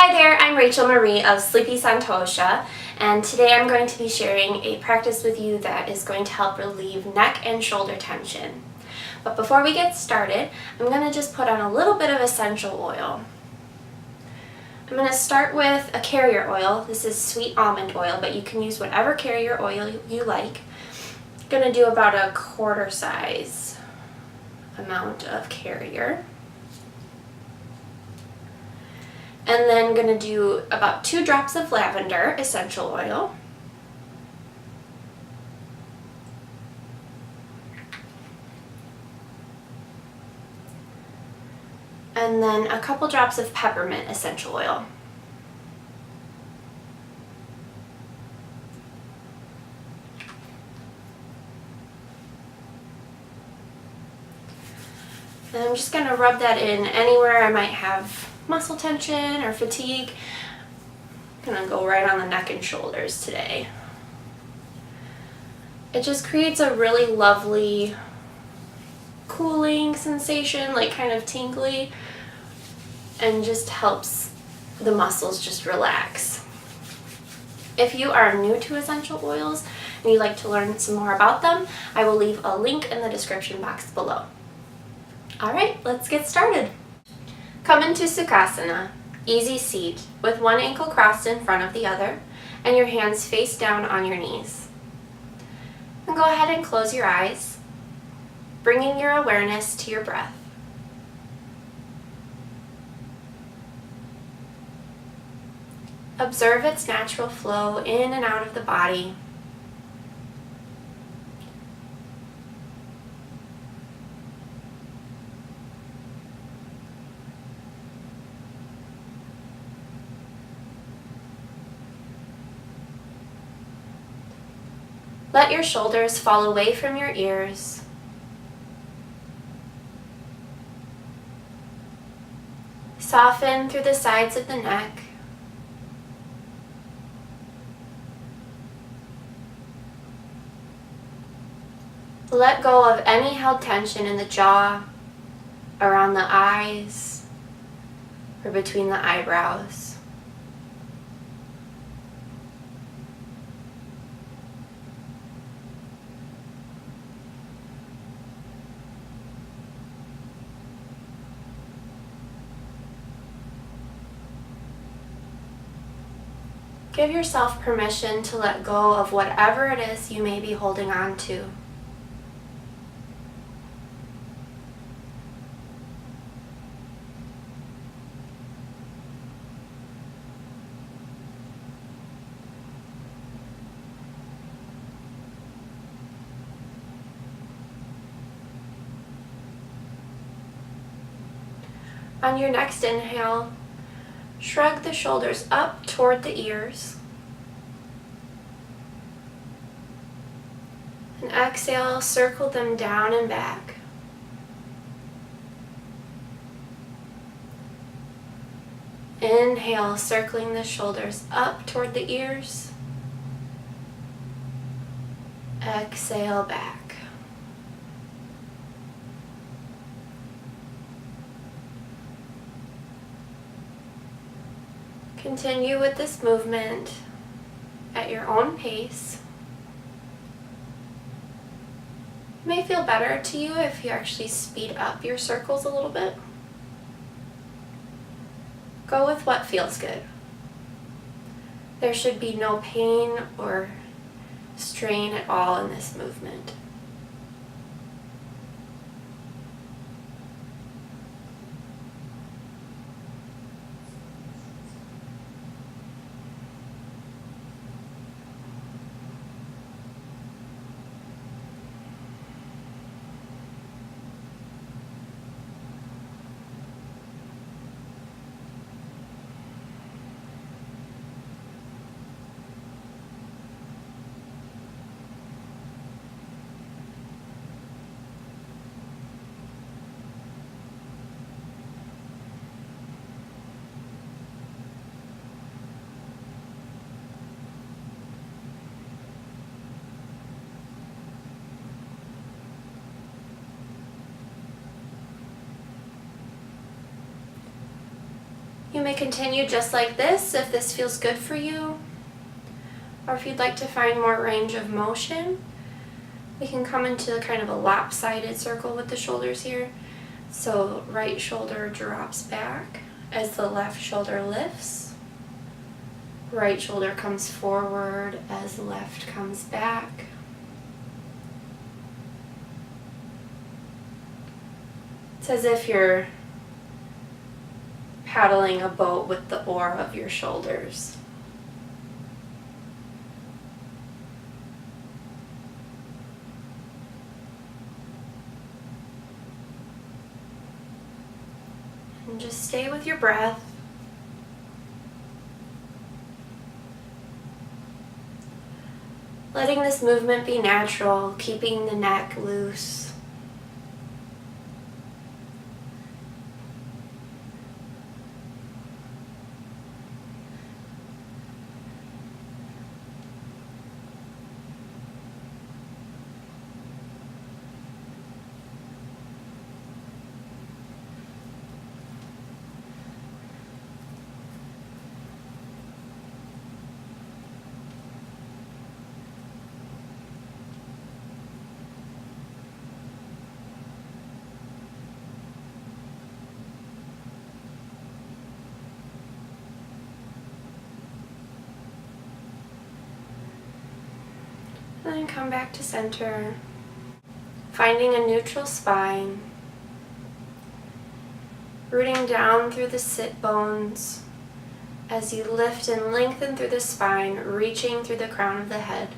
Hi there, I'm Rachel Marie of Sleepy Santosha, and today I'm going to be sharing a practice with you that is going to help relieve neck and shoulder tension. But before we get started, I'm going to just put on a little bit of essential oil. I'm going to start with a carrier oil. This is sweet almond oil, but you can use whatever carrier oil you like. I'm going to do about a quarter size amount of carrier. And then going to do about 2 drops of lavender essential oil. And then a couple drops of peppermint essential oil. And I'm just going to rub that in anywhere I might have muscle tension or fatigue. I'm going to go right on the neck and shoulders today. It just creates a really lovely cooling sensation, like kind of tingly, and just helps the muscles just relax. If you are new to essential oils and you'd like to learn some more about them, I will leave a link in the description box below. Alright, let's get started. Come into Sukhasana, easy seat, with one ankle crossed in front of the other, and your hands face down on your knees. And go ahead and close your eyes, bringing your awareness to your breath. Observe its natural flow in and out of the body. Let your shoulders fall away from your ears. Soften through the sides of the neck. Let go of any held tension in the jaw, around the eyes, or between the eyebrows. Give yourself permission to let go of whatever it is you may be holding on to. On your next inhale, shrug the shoulders up toward the ears. And exhale, circle them down and back. Inhale, circling the shoulders up toward the ears. Exhale, back. Continue with this movement at your own pace. It may feel better to you if you actually speed up your circles a little bit. Go with what feels good. There should be no pain or strain at all in this movement. You may continue just like this if this feels good for you, or if you'd like to find more range of motion, we can come into kind of a lopsided circle with the shoulders here. So right shoulder drops back as the left shoulder lifts. Right shoulder comes forward as left comes back. It's as if you're paddling a boat with the oar of your shoulders. And just stay with your breath. Letting this movement be natural, keeping the neck loose. And then come back to center, finding a neutral spine, rooting down through the sit bones as you lift and lengthen through the spine, reaching through the crown of the head.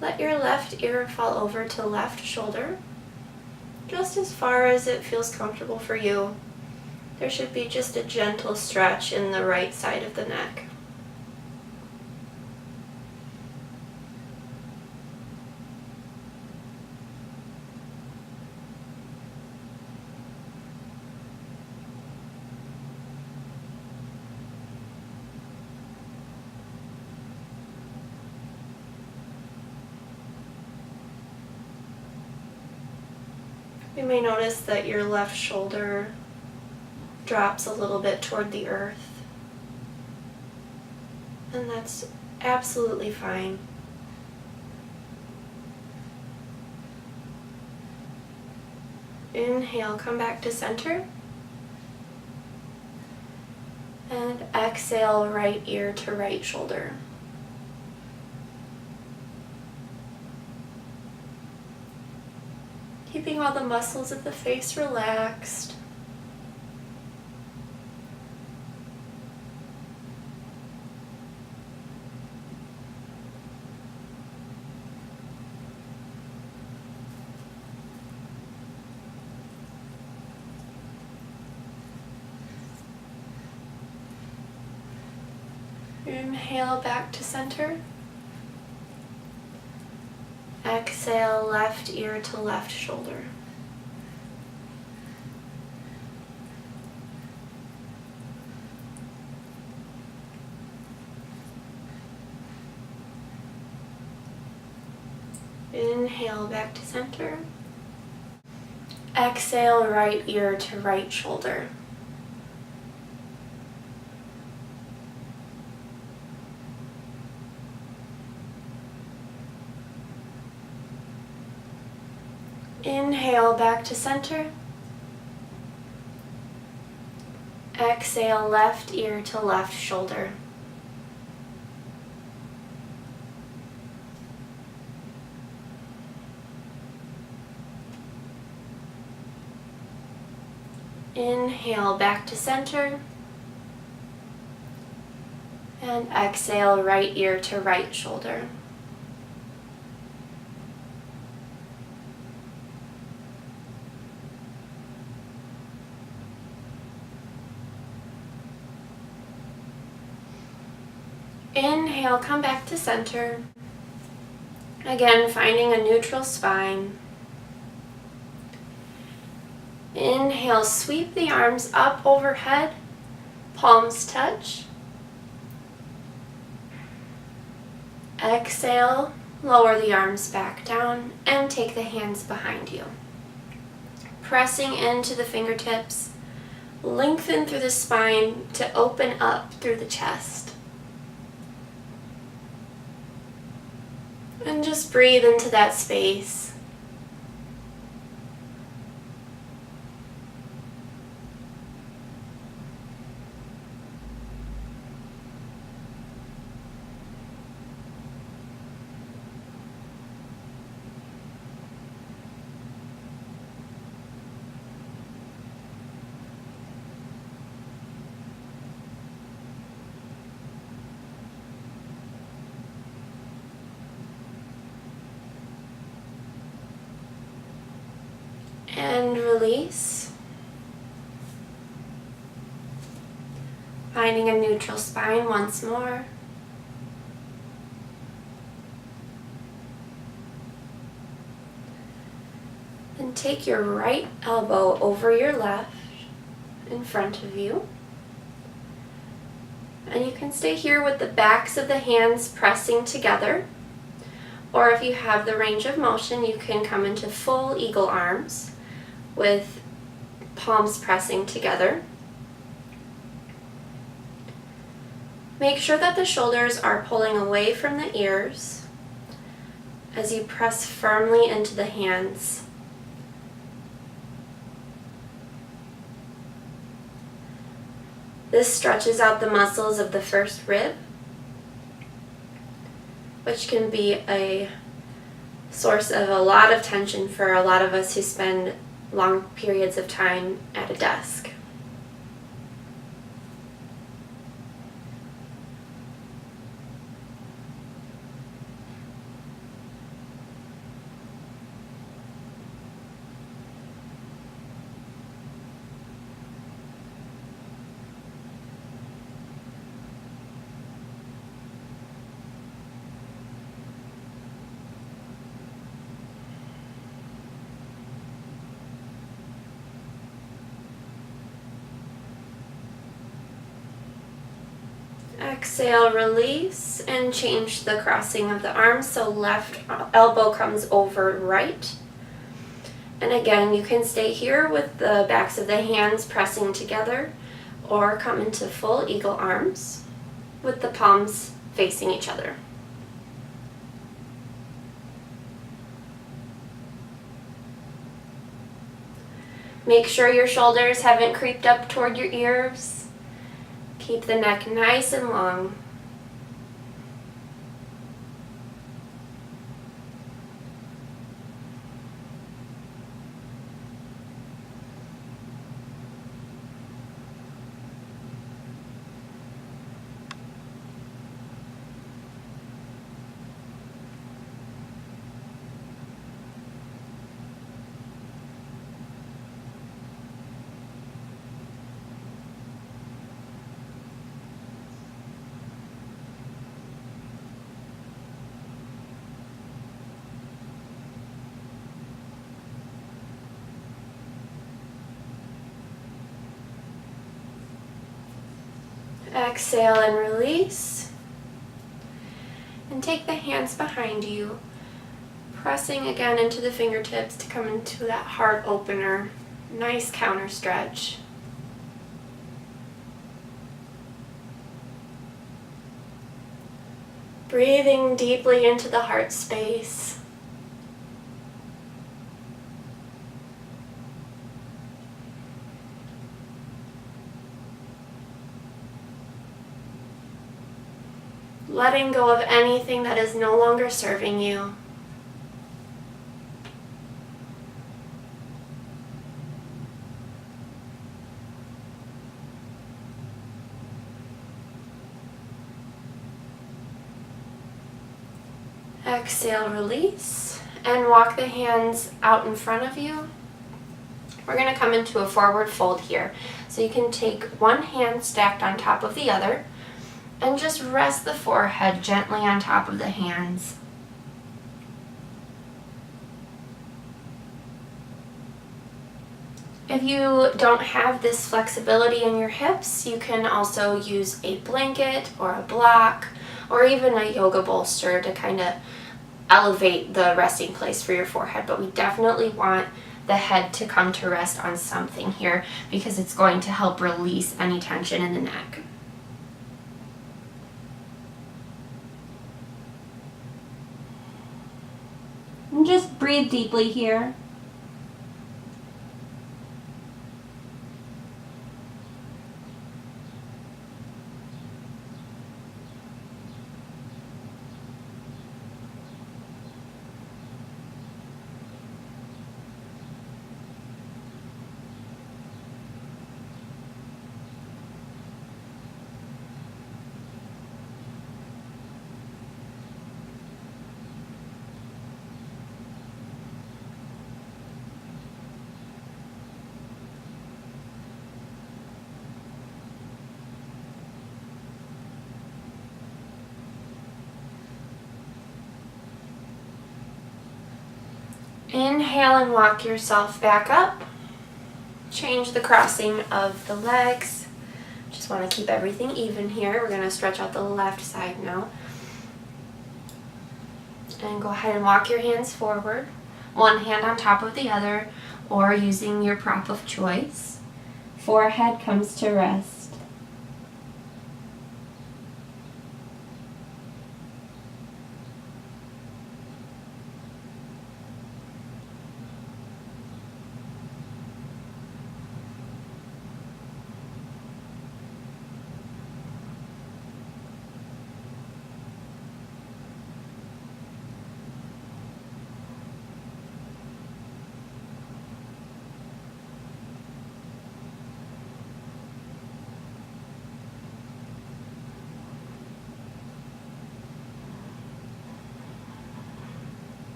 Let your left ear fall over to left shoulder, just as far as it feels comfortable for you. There should be just a gentle stretch in the right side of the neck. You may notice that your left shoulder drops a little bit toward the earth, and that's absolutely fine. Inhale, come back to center, and exhale, right ear to right shoulder. Keeping all the muscles of the face relaxed. Inhale back to center. Exhale, left ear to left shoulder. Inhale back to center. Exhale, right ear to right shoulder. Inhale back to center. Exhale, left ear to left shoulder. Inhale back to center. And exhale, right ear to right shoulder. Inhale, come back to center. Again, finding a neutral spine. Inhale, sweep the arms up overhead, palms touch. Exhale, lower the arms back down and take the hands behind you. Pressing into the fingertips, lengthen through the spine to open up through the chest. And just breathe into that space. And release. Finding a neutral spine once more. Then take your right elbow over your left in front of you. And you can stay here with the backs of the hands pressing together. Or if you have the range of motion, you can come into full eagle arms with palms pressing together. Make sure that the shoulders are pulling away from the ears as you press firmly into the hands. This stretches out the muscles of the first rib, which can be a source of a lot of tension for a lot of us who spend long periods of time at a desk. Exhale, release, and change the crossing of the arms so left elbow comes over right. And again, you can stay here with the backs of the hands pressing together or come into full eagle arms with the palms facing each other. Make sure your shoulders haven't creeped up toward your ears. Keep the neck nice and long. Exhale and release. And take the hands behind you, pressing again into the fingertips to come into that heart opener. Nice counter stretch. Breathing deeply into the heart space. Letting go of anything that is no longer serving you. Exhale, release, and walk the hands out in front of you. We're going to come into a forward fold here. So you can take one hand stacked on top of the other and just rest the forehead gently on top of the hands. If you don't have this flexibility in your hips, you can also use a blanket or a block or even a yoga bolster to kind of elevate the resting place for your forehead. But we definitely want the head to come to rest on something here because it's going to help release any tension in the neck. And just breathe deeply here. Inhale and walk yourself back up. Change the crossing of the legs. Just want to keep everything even here. We're going to stretch out the left side now. And go ahead and walk your hands forward. One hand on top of the other, or using your prop of choice. Forehead comes to rest.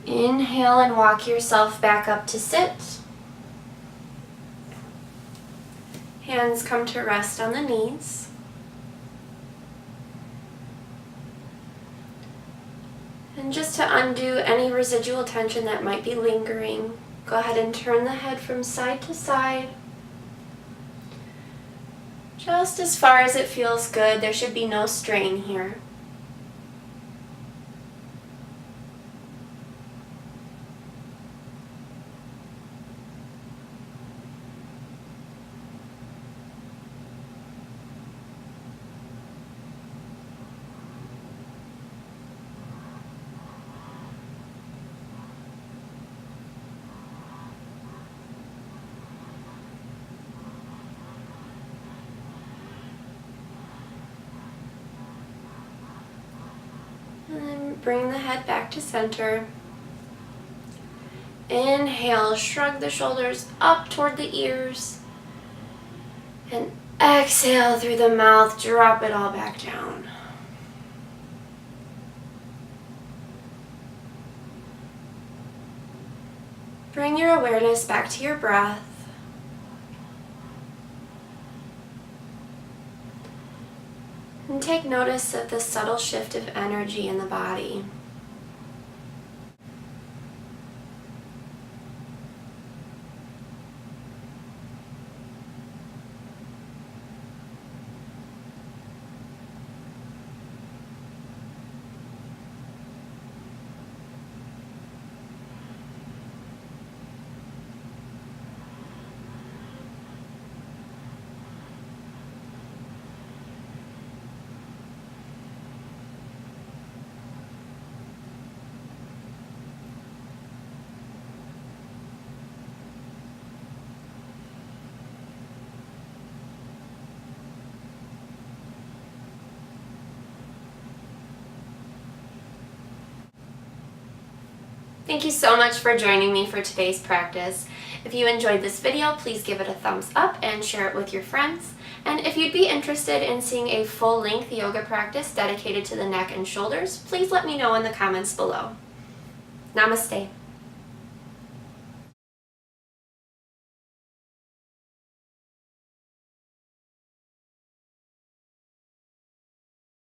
Inhale and walk yourself back up to sit. Hands come to rest on the knees. And just to undo any residual tension that might be lingering, go ahead and turn the head from side to side. Just as far as it feels good. There should be no strain here. And then bring the head back to center. Inhale, shrug the shoulders up toward the ears. And exhale through the mouth, drop it all back down. Bring your awareness back to your breath. And take notice of the subtle shift of energy in the body. Thank you so much for joining me for today's practice. If you enjoyed this video, please give it a thumbs up and share it with your friends. And if you'd be interested in seeing a full-length yoga practice dedicated to the neck and shoulders, please let me know in the comments below. Namaste.